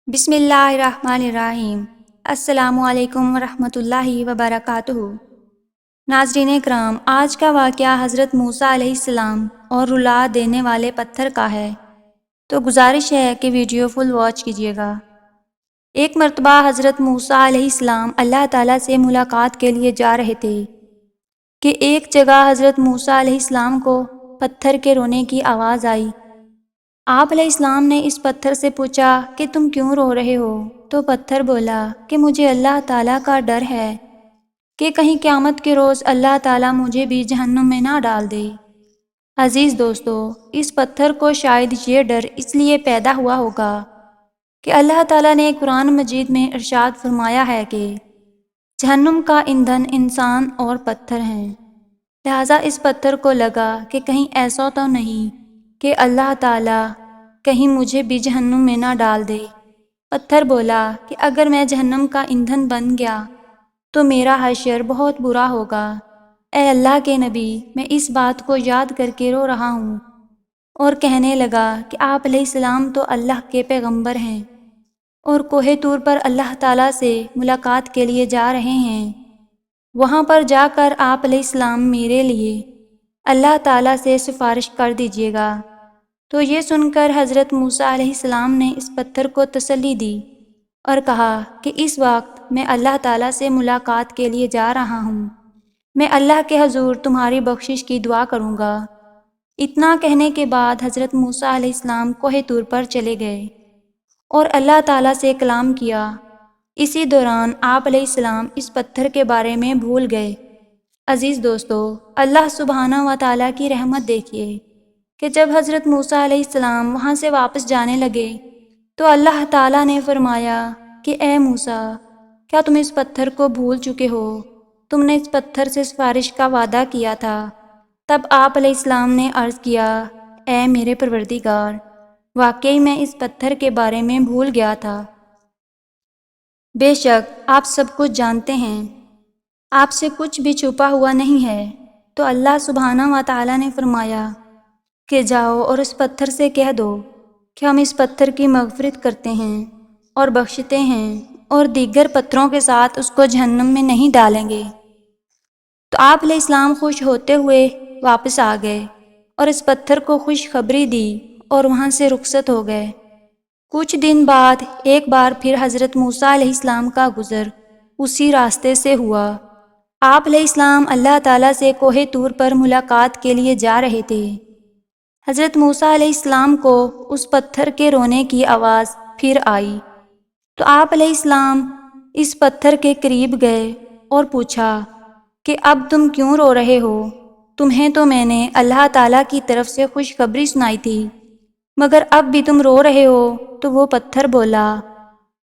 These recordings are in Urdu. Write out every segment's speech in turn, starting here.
بسم اللہ الرحمن الرحیم۔ السلام علیکم ورحمۃ اللہ وبرکاتہ۔ ناظرین کرام، آج کا واقعہ حضرت موسیٰ علیہ السلام اور رلا دینے والے پتھر کا ہے، تو گزارش ہے کہ ویڈیو فل واچ کیجیے گا۔ ایک مرتبہ حضرت موسیٰ علیہ السلام اللہ تعالیٰ سے ملاقات کے لیے جا رہے تھے کہ ایک جگہ حضرت موسیٰ علیہ السلام کو پتھر کے رونے کی آواز آئی۔ آپ علیہ السلام نے اس پتھر سے پوچھا کہ تم کیوں رو رہے ہو؟ تو پتھر بولا کہ مجھے اللہ تعالیٰ کا ڈر ہے کہ کہیں قیامت کے روز اللہ تعالیٰ مجھے بھی جہنم میں نہ ڈال دے۔ عزیز دوستو، اس پتھر کو شاید یہ ڈر اس لیے پیدا ہوا ہوگا کہ اللہ تعالیٰ نے قرآن مجید میں ارشاد فرمایا ہے کہ جہنم کا ایندھن انسان اور پتھر ہیں، لہٰذا اس پتھر کو لگا کہ کہیں ایسا تو نہیں کہ اللہ تعالیٰ کہیں مجھے بھی جہنم میں نہ ڈال دے۔ پتھر بولا کہ اگر میں جہنم کا ایندھن بن گیا تو میرا حشر بہت برا ہوگا۔ اے اللہ کے نبی، میں اس بات کو یاد کر کے رو رہا ہوں۔ اور کہنے لگا کہ آپ علیہ السلام تو اللہ کے پیغمبر ہیں اور کوہ طور پر اللہ تعالیٰ سے ملاقات کے لیے جا رہے ہیں، وہاں پر جا کر آپ علیہ السلام میرے لیے اللہ تعالیٰ سے سفارش کر دیجیے گا۔ تو یہ سن کر حضرت موسیٰ علیہ السلام نے اس پتھر کو تسلی دی اور کہا کہ اس وقت میں اللہ تعالیٰ سے ملاقات کے لیے جا رہا ہوں، میں اللہ کے حضور تمہاری بخشش کی دعا کروں گا۔ اتنا کہنے کے بعد حضرت موسیٰ علیہ السلام کوہ طور پر چلے گئے اور اللہ تعالیٰ سے کلام کیا۔ اسی دوران آپ علیہ السلام اس پتھر کے بارے میں بھول گئے۔ عزیز دوستو، اللہ سبحانہ و تعالیٰ کی رحمت دیکھیے کہ جب حضرت موسیٰ علیہ السلام وہاں سے واپس جانے لگے تو اللہ تعالیٰ نے فرمایا کہ اے موسیٰ، کیا تم اس پتھر کو بھول چکے ہو؟ تم نے اس پتھر سے سفارش کا وعدہ کیا تھا۔ تب آپ علیہ السلام نے عرض کیا، اے میرے پروردگار، واقعی میں اس پتھر کے بارے میں بھول گیا تھا۔ بے شک آپ سب کچھ جانتے ہیں، آپ سے کچھ بھی چھپا ہوا نہیں ہے۔ تو اللہ سبحانہ و تعالیٰ نے فرمایا کہ جاؤ اور اس پتھر سے کہہ دو کہ ہم اس پتھر کی مغفرت کرتے ہیں اور بخشتے ہیں اور دیگر پتھروں کے ساتھ اس کو جہنم میں نہیں ڈالیں گے۔ تو آپ علیہ السلام خوش ہوتے ہوئے واپس آ گئے اور اس پتھر کو خوشخبری دی اور وہاں سے رخصت ہو گئے۔ کچھ دن بعد ایک بار پھر حضرت موسیٰ علیہ السلام کا گزر اسی راستے سے ہوا۔ آپ علیہ السلام اللہ تعالیٰ سے کوہ طور پر ملاقات کے لیے جا رہے تھے۔ حضرت موسیٰ علیہ السلام کو اس پتھر کے رونے کی آواز پھر آئی، تو آپ علیہ السلام اس پتھر کے قریب گئے اور پوچھا کہ اب تم کیوں رو رہے ہو؟ تمہیں تو میں نے اللہ تعالیٰ کی طرف سے خوشخبری سنائی تھی، مگر اب بھی تم رو رہے ہو؟ تو وہ پتھر بولا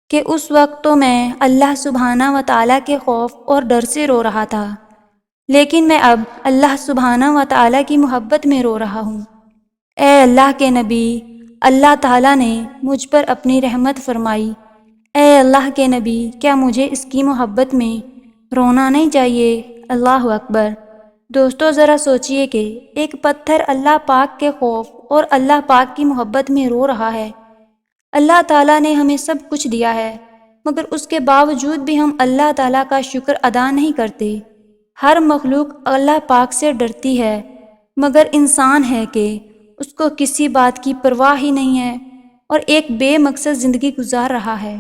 کہ اس وقت تو میں اللہ سبحانہ و تعالیٰ کے خوف اور ڈر سے رو رہا تھا، لیکن میں اب اللہ سبحانہ و تعالیٰ کی محبت میں رو رہا ہوں۔ اے اللہ کے نبی، اللہ تعالیٰ نے مجھ پر اپنی رحمت فرمائی۔ اے اللہ کے نبی، کیا مجھے اس کی محبت میں رونا نہیں چاہیے؟ اللہ اکبر۔ دوستو، ذرا سوچئے کہ ایک پتھر اللہ پاک کے خوف اور اللہ پاک کی محبت میں رو رہا ہے۔ اللہ تعالیٰ نے ہمیں سب کچھ دیا ہے، مگر اس کے باوجود بھی ہم اللہ تعالیٰ کا شکر ادا نہیں کرتے۔ ہر مخلوق اللہ پاک سے ڈرتی ہے، مگر انسان ہے کہ اس کو کسی بات کی پرواہ ہی نہیں ہے اور ایک بے مقصد زندگی گزار رہا ہے۔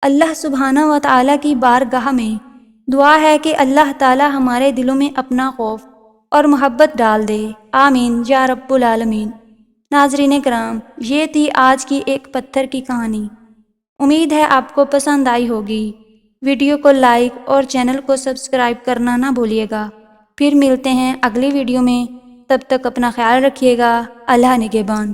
اللہ سبحانہ و تعالیٰ کی بارگاہ میں دعا ہے کہ اللہ تعالیٰ ہمارے دلوں میں اپنا خوف اور محبت ڈال دے۔ آمین یا رب العالمین۔ ناظرین کرام، یہ تھی آج کی ایک پتھر کی کہانی۔ امید ہے آپ کو پسند آئی ہوگی۔ ویڈیو کو لائک اور چینل کو سبسکرائب کرنا نہ بھولیے گا۔ پھر ملتے ہیں اگلی ویڈیو میں، تب تک اپنا خیال رکھیے گا۔ اللہ نگہبان۔